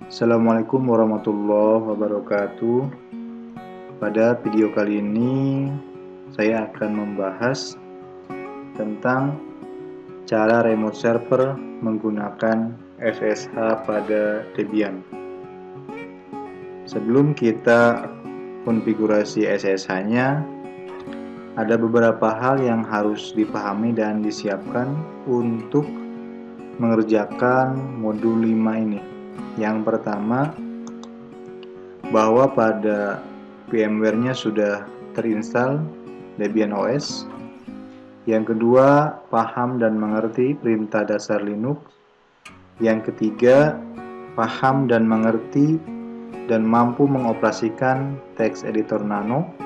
Assalamualaikum warahmatullahi wabarakatuh. Pada video kali ini saya akan membahas tentang cara remote server menggunakan SSH pada Debian. Sebelum kita konfigurasi SSH-nya, ada beberapa hal yang harus dipahami dan disiapkan untuk mengerjakan modul 5 ini. Yang pertama, bahwa pada VMware-nya sudah terinstall Debian OS. Yang kedua, paham dan mengerti perintah dasar Linux. Yang ketiga, paham dan mengerti dan mampu mengoperasikan text editor Nano.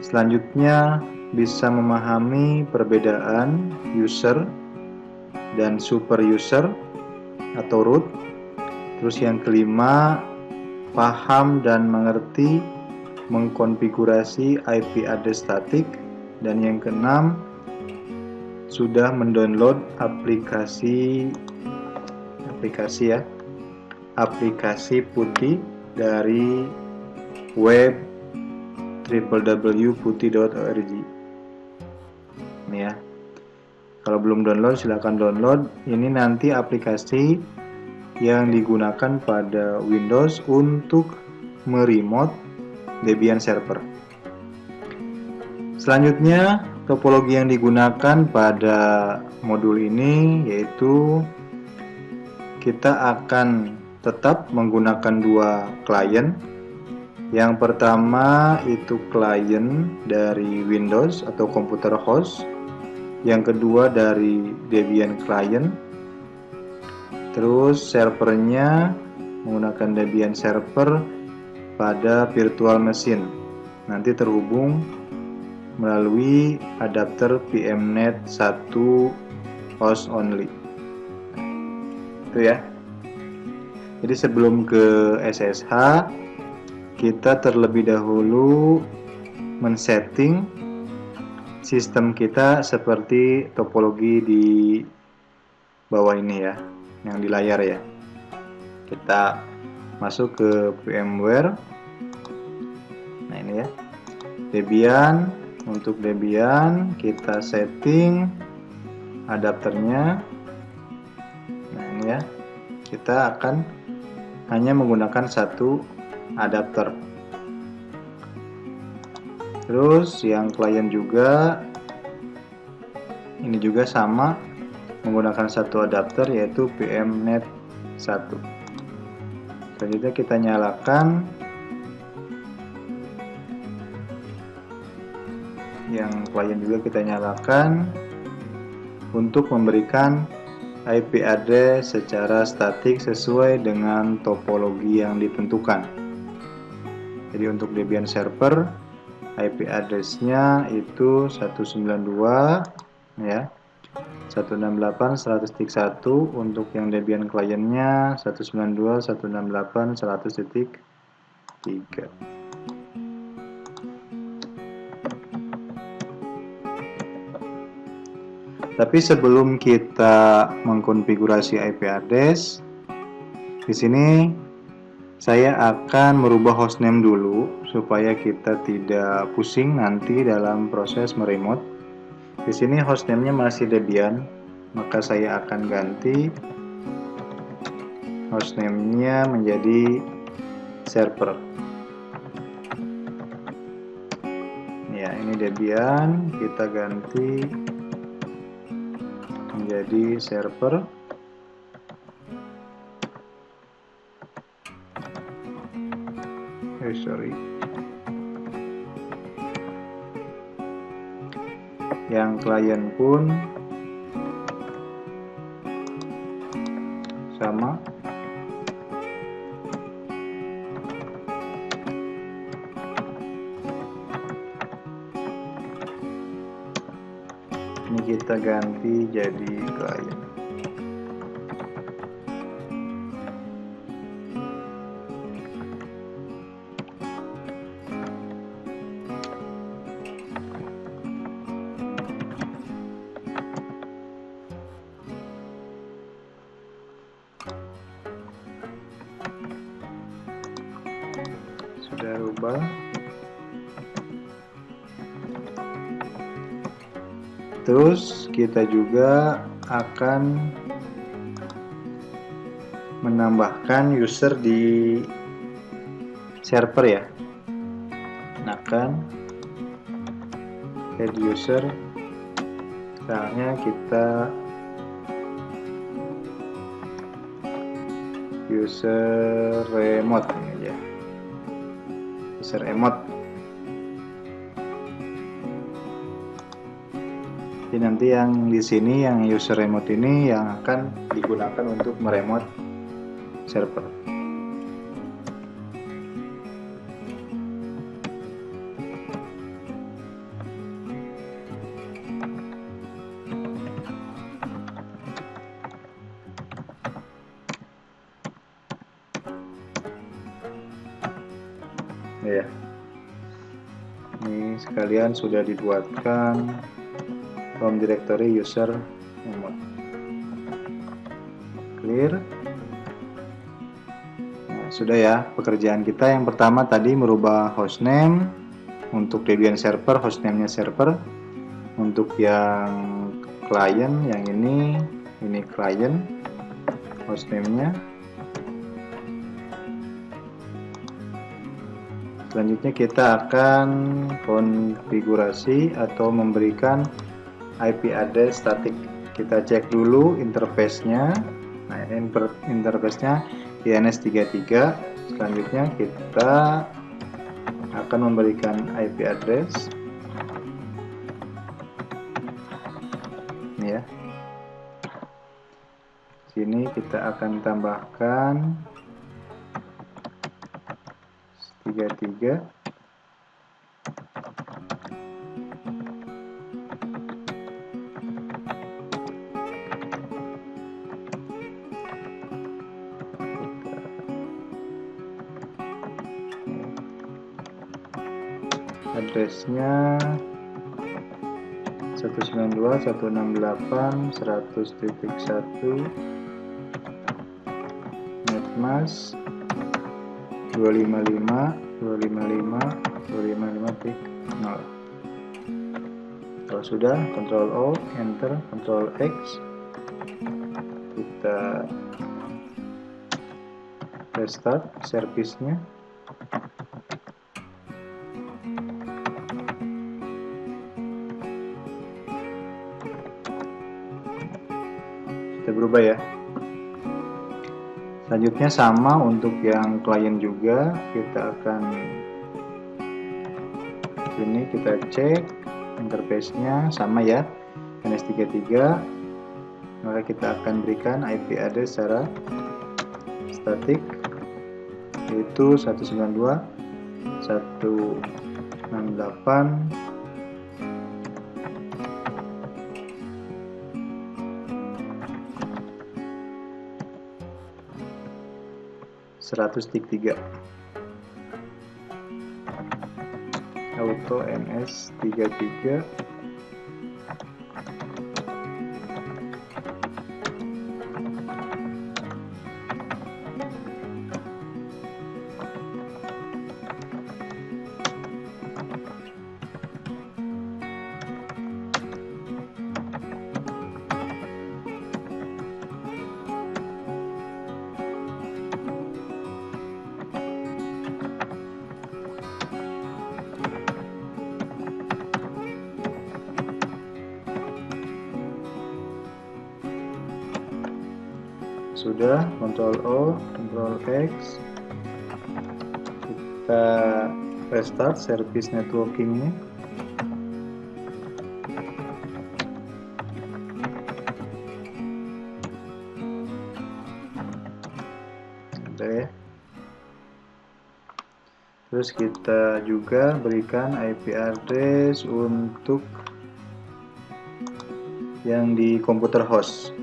Selanjutnya, bisa memahami perbedaan user dan super user atau root. Terus yang kelima, paham dan mengerti mengkonfigurasi IP address statik. Dan yang keenam, sudah mendownload aplikasi Putih dari web www.putih.org. Ini ya. Kalau belum download, silahkan download. Ini nanti aplikasi yang digunakan pada Windows untuk meremote Debian server. Selanjutnya, topologi yang digunakan pada modul ini yaitu kita akan tetap menggunakan dua klien. Yang pertama itu klien dari Windows atau komputer host. Yang kedua dari Debian client. Terus servernya menggunakan Debian server pada virtual machine. Nanti terhubung melalui adapter VMnet 1 host only. Itu ya. Jadi sebelum ke SSH, kita terlebih dahulu men-setting sistem kita seperti topologi di bawah ini ya, yang di layar ya. Kita masuk ke VMware. Nah ini ya, Debian. Untuk Debian kita setting adapternya. Nah ini ya, kita akan hanya menggunakan satu adapter. Terus yang klien juga, ini juga sama, menggunakan satu adapter yaitu VMnet 1. Selanjutnya kita nyalakan yang klien, juga kita nyalakan untuk memberikan IP address secara statik sesuai dengan topologi yang ditentukan. Jadi untuk Debian server IP address-nya itu 192 ya. 168.100.1. Untuk yang Debian kliennya 192.168.100.3. Tapi sebelum kita mengkonfigurasi IP address, di sini saya akan merubah hostname dulu supaya kita tidak pusing nanti dalam proses meremote. Di sini hostname-nya masih Debian, maka saya akan ganti hostname-nya menjadi server. Ya, ini Debian, kita ganti menjadi server. Yang klien pun sama. Ini kita ganti jadi klien. sudah rubah. Terus kita juga akan menambahkan user di server ya. Gunakan add user, misalnya kita user remote ini aja, user remote. Jadi nanti yang di sini yang user remote ini yang akan digunakan untuk meremote server. Ya, ini sekalian sudah dibuatkan home directory user remote. Clear. Nah, sudah ya, pekerjaan kita yang pertama tadi merubah hostname untuk Debian server, hostname-nya server. Untuk yang klien yang ini klien, hostname-nya. Selanjutnya kita akan konfigurasi atau memberikan IP address static. Kita cek dulu interface-nya. Nah, ini interface-nya INS33. Selanjutnya kita akan memberikan IP address. Ini ya. Sini kita akan tambahkan 33. Addressnya 192.168.100.1 netmask 255.255.255.0. Kalau sudah, Ctrl O, Enter, Ctrl X, kita restart service-nya. Sudah berubah ya. Selanjutnya sama untuk yang klien juga, kita akan ini kita cek interface-nya sama ya, INS33. Maka kita akan berikan IP address secara statik, yaitu 192.168 100.3 auto NS33. Sudah, Ctrl O, Ctrl X, kita restart service networking-nya. Sudah ya. Terus kita juga berikan IP address untuk yang di komputer host.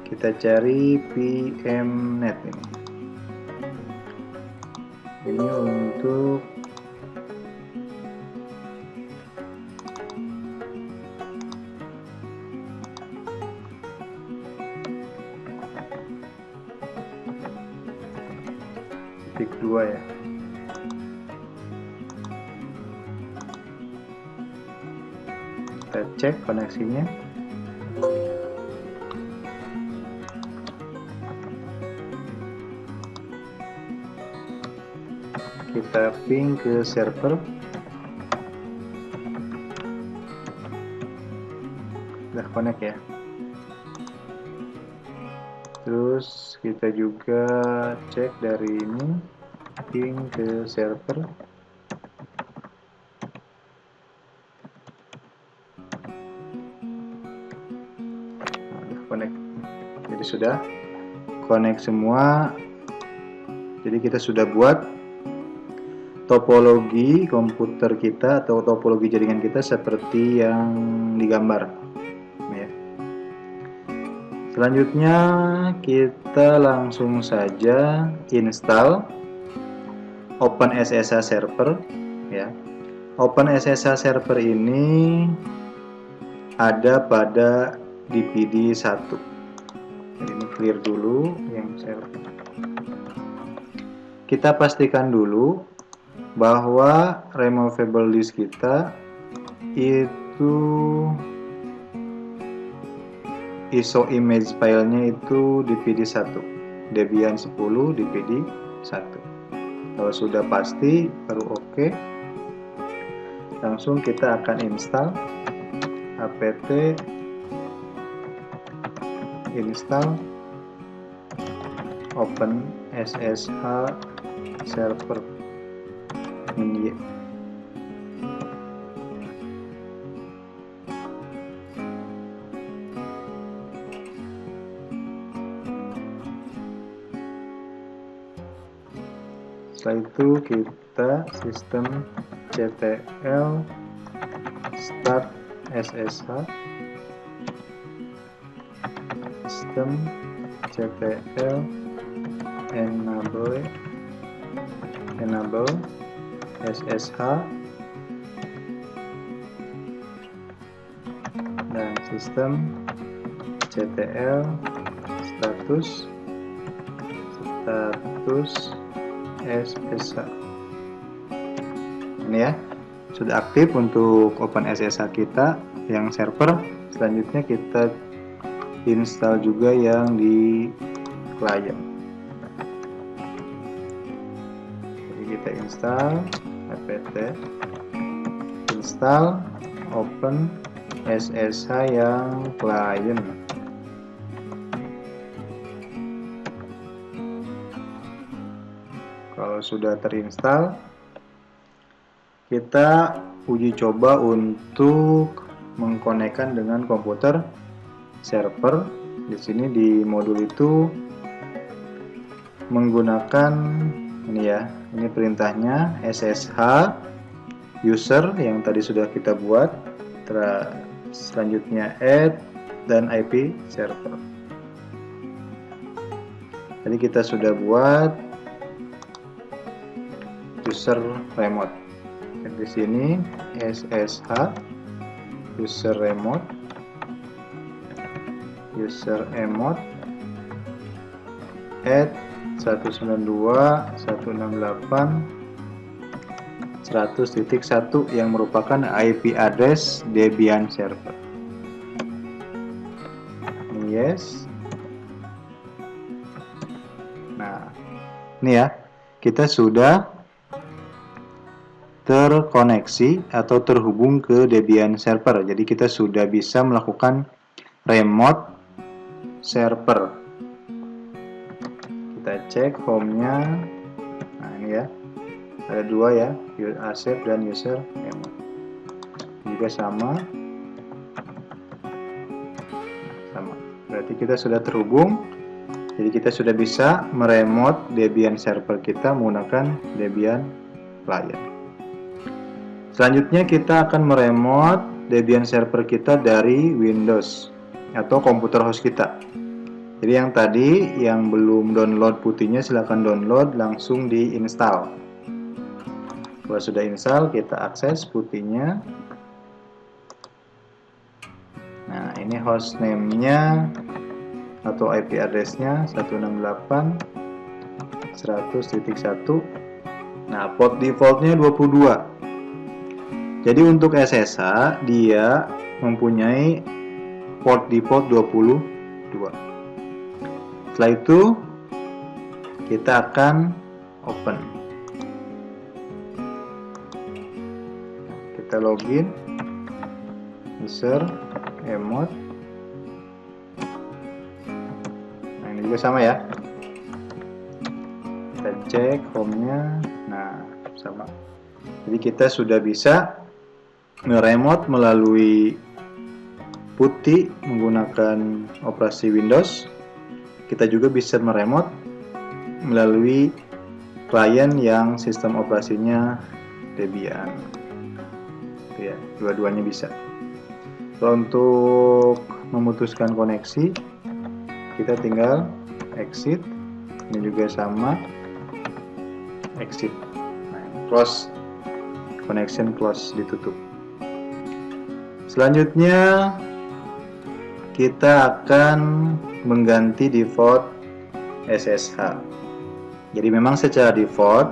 Kita cari PMnet ini. Ini untuk titik 2 ya. Kita cek koneksinya. Kita ping ke server. Udah connect ya. Terus kita juga cek dari ini, ping ke server. Udah connect. Jadi sudah connect semua. Jadi kita sudah buat topologi komputer kita atau topologi jaringan kita seperti yang digambar ya. Selanjutnya kita langsung saja install OpenSSH server ya. OpenSSH server ini ada pada DPD 1. Jadi ini clear dulu yang server. Kita pastikan dulu bahwa removable disk kita itu ISO image filenya itu DPD1, Debian 10 DPD1. Kalau sudah pasti baru oke. Langsung kita akan install apt install OpenSSH server ini. Setelah itu kita sistem ctl start ssh, sistem ctl enable SSH dan sistem ctl status SSH. Ini ya, sudah aktif untuk OpenSSH kita yang server. Selanjutnya kita install juga yang di client. Jadi kita install apt install OpenSSH yang client. Kalau sudah terinstall, kita uji coba untuk mengkonekkan dengan komputer server. Di sini di modul itu menggunakan ini ya, ini perintahnya ssh user yang tadi sudah kita buat. Selanjutnya add dan IP server. Jadi kita sudah buat user remote. Di sini ssh user remote add 192.168.100.1 yang merupakan IP address Debian server. Yes. Nah, ini ya, kita sudah terkoneksi atau terhubung ke Debian server. Jadi kita sudah bisa melakukan remote server. Kita cek home-nya. Nah, ini ya. Ada dua ya, asep dan user remote. Juga sama. Sama. Berarti kita sudah terhubung. Jadi kita sudah bisa meremote Debian server kita menggunakan Debian client. Selanjutnya kita akan meremote Debian server kita dari Windows atau komputer host kita. Jadi yang tadi yang belum download putihnya silahkan download, langsung diinstal. Kalau sudah install kita akses putihnya. Nah, ini hostname-nya atau IP address-nya 168.100.1. Nah, port defaultnya 22. Jadi untuk SSH dia mempunyai port default 22. Setelah itu kita akan open. Kita login, user, emot. Nah, ini juga sama ya. Kita cek home-nya. Nah, sama. Jadi kita sudah bisa nge-remote melalui putih menggunakan operasi Windows. Kita juga bisa meremote melalui klien yang sistem operasinya Debian. Ya, dua-duanya bisa. So, untuk memutuskan koneksi, kita tinggal exit. Ini juga sama, exit. Nah, close, connection close, ditutup. Selanjutnya kita akan mengganti default SSH. Jadi memang secara default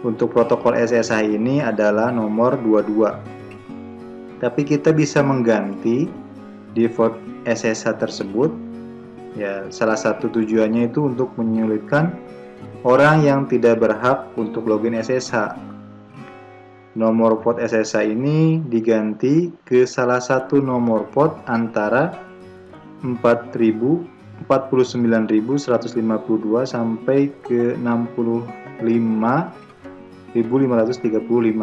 untuk protokol SSH ini adalah nomor 22. Tapi kita bisa mengganti default SSH tersebut. Ya, salah satu tujuannya itu untuk menyulitkan orang yang tidak berhak untuk login SSH. Nomor port SSH ini diganti ke salah satu nomor port antara 49.152 sampai ke 65.535.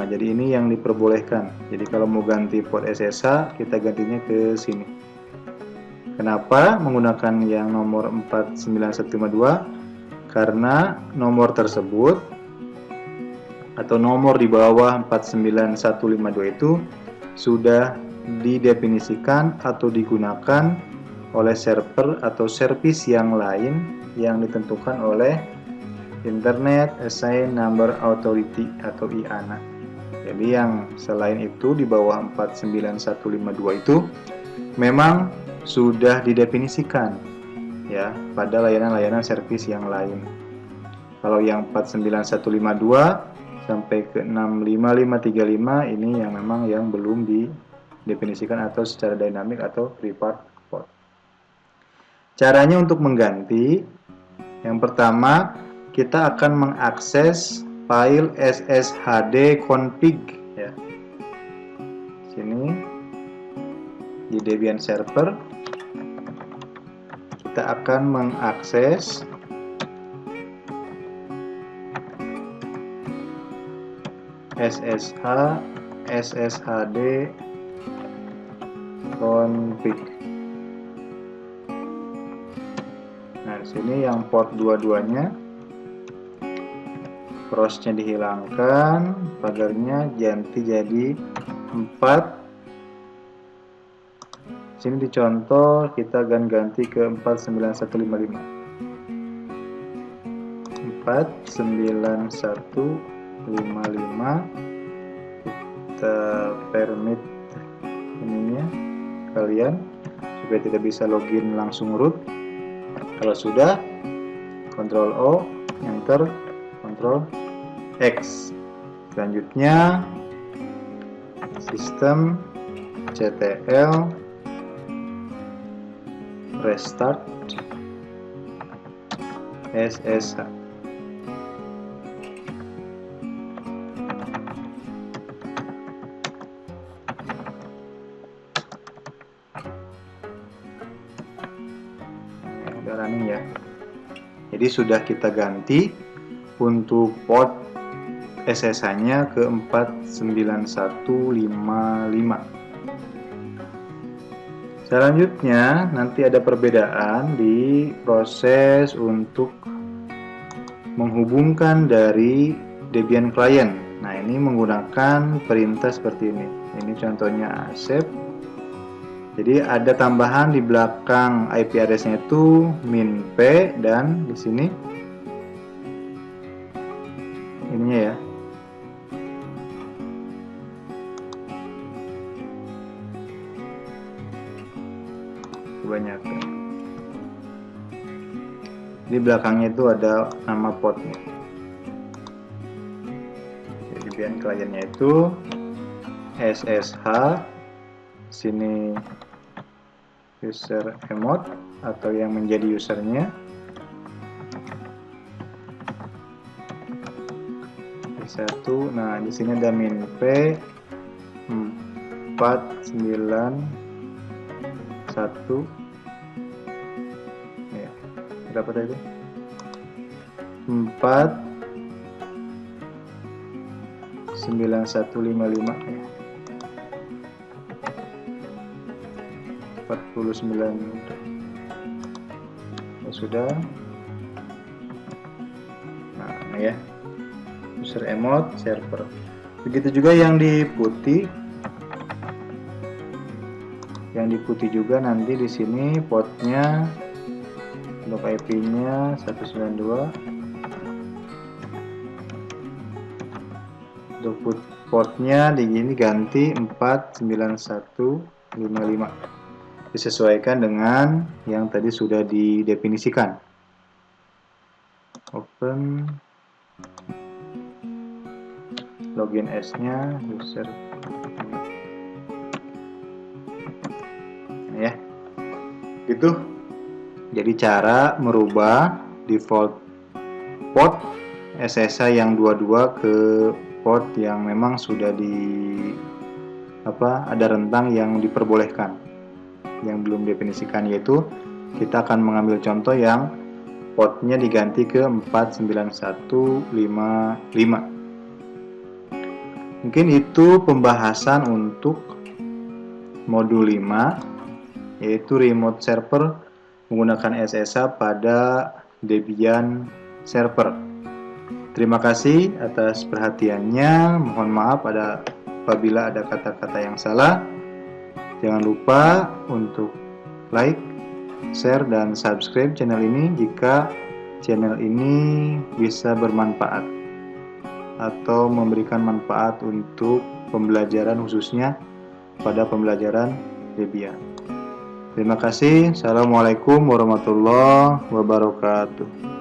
Jadi ini yang diperbolehkan. Jadi kalau mau ganti port SSH, kita gantinya ke sini. Kenapa menggunakan yang nomor 49152? Karena nomor tersebut atau nomor di bawah 49152 itu sudah didefinisikan atau digunakan oleh server atau servis yang lain yang ditentukan oleh Internet Assigned Number Authority atau IANA. Jadi yang selain itu di bawah 49152 itu memang sudah didefinisikan ya pada layanan-layanan servis yang lain. Kalau yang 49152 sampai ke 65535 ini yang memang yang belum didefinisikan atau secara dinamik atau private port. Caranya untuk mengganti, yang pertama kita akan mengakses file sshd config ya. Sini di Debian server kita akan mengakses sshd config. Nah, di sini yang port dua-duanya, cross-nya dihilangkan, pagarnya ganti jadi 4. Sini dicontoh, kita akan ganti ke 49155. 49155. Kita permit ininya kalian supaya tidak bisa login langsung root. Kalau sudah, Ctrl O, Enter, Ctrl X. Selanjutnya sistem ctl restart SSH. Udah running ya. Jadi sudah kita ganti untuk port SSH-nya ke 49155. Selanjutnya nanti ada perbedaan di proses untuk menghubungkan dari Debian client. Nah, ini menggunakan perintah seperti ini. Ini contohnya accept. Jadi ada tambahan di belakang IP address-nya itu -p dan di sini ininya ya. Kebanyakan. Di belakangnya itu ada nama portnya. Debian kliennya itu SSH, sini user emot atau yang menjadi usernya. Satu, nah di sini ada minp 491 ya, berapa tadi? 49155 ya. 49 ya, sudah. Nah ya, user emot server. Begitu juga yang di putih. Yang di putih juga nanti di sini portnya untuk IP-nya 192. Untuk portnya di sini ganti 49155. Disesuaikan dengan yang tadi sudah didefinisikan. Open, login S-nya user ya, gitu. Jadi cara merubah default port SSH yang 22 ke port yang memang sudah ada rentang yang diperbolehkan, yang belum definisikan, yaitu kita akan mengambil contoh yang portnya diganti ke 49155. Mungkin itu pembahasan untuk modul 5, yaitu remote server menggunakan SSH pada Debian server. Terima kasih atas perhatiannya. Mohon maaf apabila ada kata-kata yang salah. Jangan lupa untuk like, share, dan subscribe channel ini jika channel ini bisa bermanfaat atau memberikan manfaat untuk pembelajaran, khususnya pada pembelajaran Debian. Terima kasih. Assalamualaikum warahmatullahi wabarakatuh.